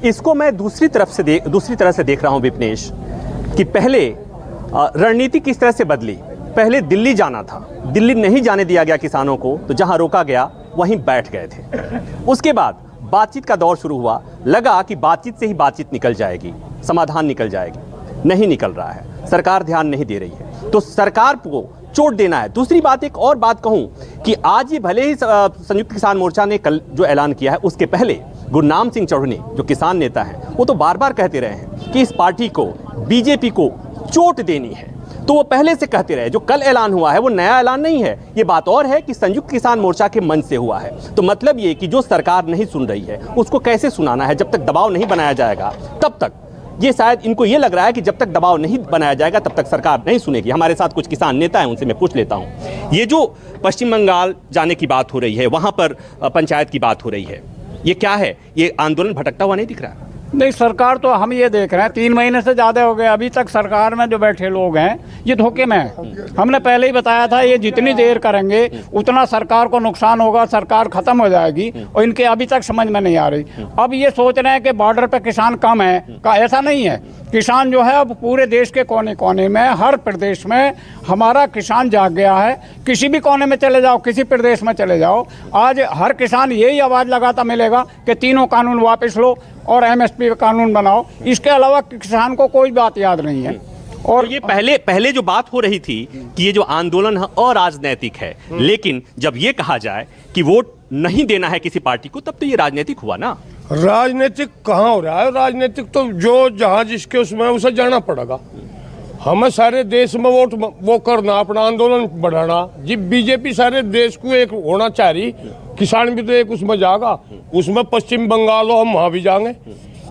इसको मैं दूसरी तरह से देख रहा हूं विपनेश, कि पहले रणनीति किस तरह से बदली। पहले दिल्ली जाना था, दिल्ली नहीं जाने दिया गया किसानों को, तो जहां रोका गया वहीं बैठ गए थे। उसके बाद बातचीत का दौर शुरू हुआ, लगा कि बातचीत से ही बातचीत निकल जाएगी, समाधान निकल जाएगी, नहीं निकल रहा है, सरकार ध्यान नहीं दे रही है, तो सरकार को चोट देना है। दूसरी बात, एक और बात कहूं कि आज ये भले ही संयुक्त किसान मोर्चा ने कल जो ऐलान किया है, उसके पहले गुरनाम सिंह चौधरी जो किसान नेता हैं, वो तो बार बार कहते रहे हैं कि इस पार्टी को, बीजेपी को चोट देनी है, तो वो पहले से कहते रहे। जो कल ऐलान हुआ है वो नया ऐलान नहीं है, ये बात और है कि संयुक्त किसान मोर्चा के मन से हुआ है। तो मतलब ये कि जो सरकार नहीं सुन रही है उसको कैसे सुनाना है, जब तक दबाव नहीं बनाया जाएगा तब तक। ये शायद इनको ये लग रहा है कि जब तक दबाव नहीं बनाया जाएगा तब तक सरकार नहीं सुनेगी। हमारे साथ कुछ किसान नेता हैं, उनसे मैं पूछ लेता हूँ। ये जो पश्चिम बंगाल जाने की बात हो रही है, वहाँ पर पंचायत की बात हो रही है, ये क्या है? ये आंदोलन भटकता हुआ नहीं दिख रहा? नहीं, सरकार तो हम ये देख रहे हैं 3 महीने से ज़्यादा हो गए, अभी तक सरकार में जो बैठे लोग हैं ये धोखे में हैं। हमने पहले ही बताया था ये जितनी देर करेंगे उतना सरकार को नुकसान होगा, सरकार खत्म हो जाएगी, और इनके अभी तक समझ में नहीं आ रही। अब ये सोच रहे हैं कि बॉर्डर पे किसान कम है, का ऐसा नहीं है। किसान जो है अब पूरे देश के कोने कोने में, हर प्रदेश में हमारा किसान जाग गया है। किसी भी कोने में चले जाओ, किसी प्रदेश में चले जाओ, आज हर किसान यही आवाज़ लगाता मिलेगा कि तीनों कानून वापस लो और एमएसपी कानून बनाओ। इसके अलावा किसान को कोई बात याद नहीं है। और ये पहले जो बात हो रही थी कि ये जो आंदोलन है अराजनैतिक है, लेकिन जब ये कहा जाए कि वोट नहीं देना है किसी पार्टी को, तब तो ये राजनीतिक हुआ ना। राजनीतिक कहाँ हो रहा है? राजनीतिक तो जो जहाँ जिसके उसमें उसे जाना पड़ेगा। हमें सारे देश में वोट वो करना, अपना आंदोलन बढ़ाना। जी बीजेपी सारे देश को एक होना चाह रही, किसान भी तो एक उसमें जाएगा, उसमें पश्चिम बंगाल हो, हम वहाँ भी जाएंगे,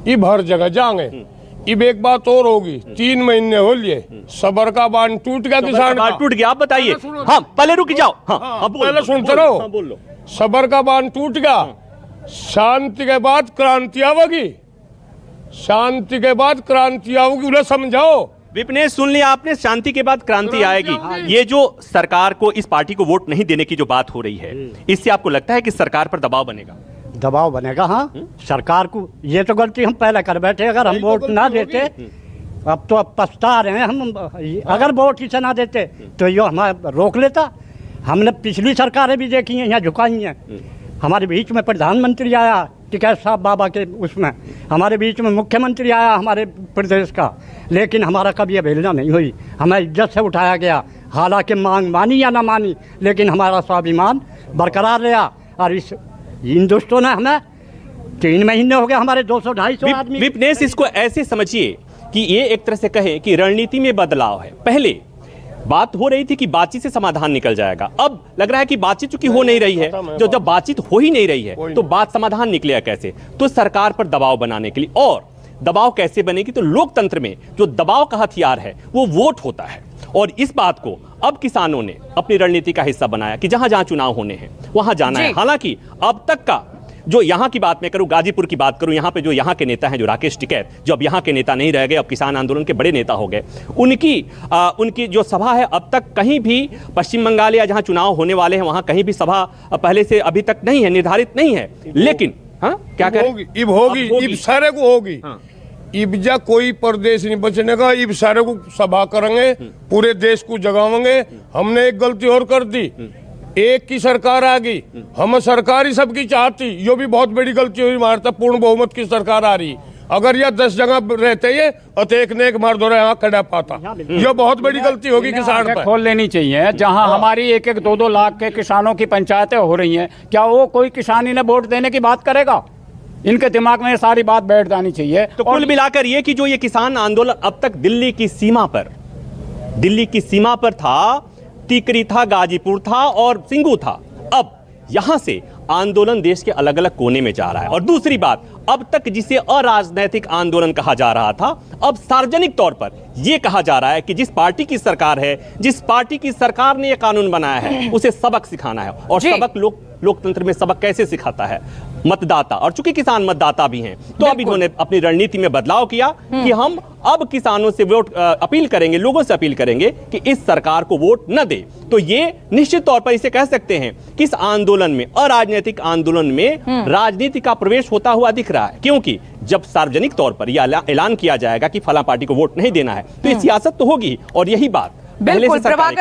इब हर जगह जाएंगे। इब एक बात और होगी, 3 महीने हो लिए, सबर का बांध टूट गया, किसान का टूट गया। आप बताइए। हाँ, पहले रुक जाओ। हाँ, पहले सुनते रहो। बोलो। सबर का बांध टूट गया, शांति के बाद क्रांति आवेगी, शांति के बाद क्रांति आवेगी, उन्हें समझाओ। विपनेश, सुन लिया आपने, शांति के बाद क्रांति आएगी। ये जो सरकार को, इस पार्टी को वोट नहीं देने की जो बात हो रही है, इससे आपको लगता है कि सरकार पर दबाव बनेगा? दबाव बनेगा। हाँ, सरकार को ये तो गलती हम पहले कर बैठे। अगर हम वोट ना देते, अब तो अब पछता रहे हैं हम, अगर वोट इसे ना देते तो ये हमारा रोक लेता। हमने पिछली सरकारें भी देखी हैं, यहाँ झुकाई हैं। हमारे बीच में प्रधानमंत्री आया टिकैत साहब बाबा के उसमें, हमारे बीच में मुख्यमंत्री आया हमारे प्रदेश का, लेकिन हमारा कभी अवहेलना नहीं हुई, हमें इज्जत से उठाया गया। हालांकि मांग मानी या ना मानी, लेकिन हमारा स्वाभिमान बरकरार रहा। और इन दोस्तों ने हमें 3 महीने हो गए, हमारे 200-250 आदमी। विपनेश, इसको ऐसे समझिए कि ये एक तरह से कहे कि रणनीति में बदलाव है। पहले बात हो रही थी कि बातचीत से समाधान निकल जाएगा, अब लग रहा है कि बातचीत चूंकि हो नहीं रही है, जब बातचीत हो ही नहीं रही है तो बात समाधान निकलेगा कैसे? तो सरकार पर दबाव बनाने के लिए, और दबाव कैसे बनेगी? तो लोकतंत्र में जो दबाव का हथियार है वो वोट होता है। और इस बात को अब किसानों ने अपनी रणनीति का हिस्सा बनाया कि जहां जहां चुनाव होने हैं वहां जाना है। हालांकि अब तक का जो यहाँ की बात मैं करूँ, गाजीपुर की बात करूँ, यहाँ पे जो यहाँ के नेता हैं, जो राकेश टिकैत, जो अब यहाँ के नेता नहीं रह गए, अब किसान आंदोलन के बड़े नेता हो गए, उनकी जो सभा है, अब तक कहीं भी पश्चिम बंगाल या जहाँ चुनाव होने वाले हैं वहाँ कहीं भी सभा पहले से अभी तक नहीं है, निर्धारित नहीं है। लेकिन हाँ, क्या करें? इब होगी, इब सारे को होगी। इब जा कोई प्रदेश नहीं बचने का, इब सारे को सभा करेंगे, पूरे देश को जगावेंगे। हमने एक गलती और कर दी, एक की सरकार आ गई, हम सरकार ही सबकी चाहती, ये भी बहुत बड़ी गलती हुई। हमारे पूर्ण बहुमत की सरकार आ रही, अगर यह 10 जगह रहते ये और एक ने एक मार दो यहाँ खड़ा पाता, ये बहुत बड़ी गलती होगी किसान पर। खोल लेनी चाहिए। जहां हमारी 1-1, 2-2 लाख के किसानों की पंचायतें हो रही हैं, क्या वो कोई किसान इन्हें वोट देने की बात करेगा? इनके दिमाग में ये सारी बात बैठ जानी चाहिए। तो कुल मिलाकर ये कि जो ये किसान आंदोलन अब तक दिल्ली की सीमा पर था, टिकरी था, गाजीपुर था और सिंगू था, अब यहां से आंदोलन देश के अलग अलग कोने में जा रहा है। और दूसरी बात, अब तक जिसे अराजनैतिक आंदोलन कहा जा रहा था, अब सार्वजनिक तौर पर यह कहा जा रहा है कि जिस पार्टी की सरकार है, जिस पार्टी की सरकार ने यह कानून बनाया है, उसे सबक सिखाना है। और सबक लोकतंत्र में सबक कैसे सिखाता है? मतदाता। और चूंकि किसान मतदाता भी हैं, तो अब इन्होंने अपनी रणनीति में बदलाव किया कि हम अब किसानों से वोट अपील करेंगे, लोगों से अपील करेंगे कि इस सरकार को वोट न दे। तो ये निश्चित तौर पर इसे कह सकते हैं कि इस आंदोलन में, अराजनीतिक आंदोलन में राजनीति का प्रवेश होता हुआ दिख रहा है। रहा है, क्योंकि जब सार्वजनिक तौर पर यह ऐलान किया जाएगा कि फला पार्टी को वोट नहीं देना है तो ये सियासत तो होगी, और यही बात पहले से बिल्कुल सरकार प्रभाकर